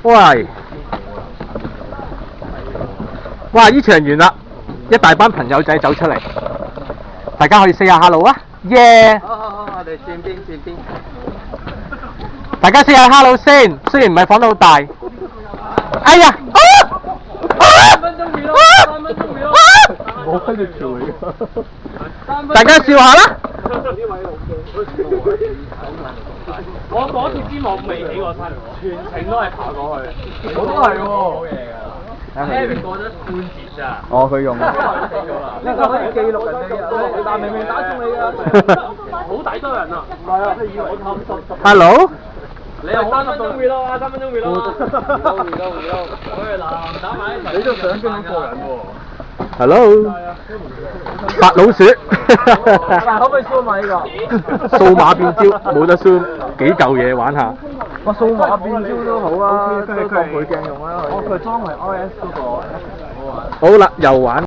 喂！哇！呢場完啦，一大班朋友仔走出嚟，大家可以 say 下 hello 啊！耶！好，我哋轉邊。大家 say 下 hello 先，雖然唔係放得好大。哎呀！3分鐘未咯，3分鐘未咯。冇跟住跳嚟㗎。大家笑下啦！我嗰次之網未起過身，全程都係爬過去。我都係喎，好嘢㗎。Harry 過咗半截咋？哦，佢用。呢個可以記錄人哋，但明明打中你㗎。好抵多人啊！唔係啊，即係以為我貪心。Hello。你又3分鐘未咯？3分鐘未咯？喂，嗱，打埋一齊。你都上邊過人喎。Hello。白老鼠。可唔可以 zoom 埋呢個？數碼變焦冇得 zoom，幾嚿嘢玩下。哇，數碼變焦都好啊，都當倍鏡用啦。佢裝係 iOS 嗰個。好啦，又玩。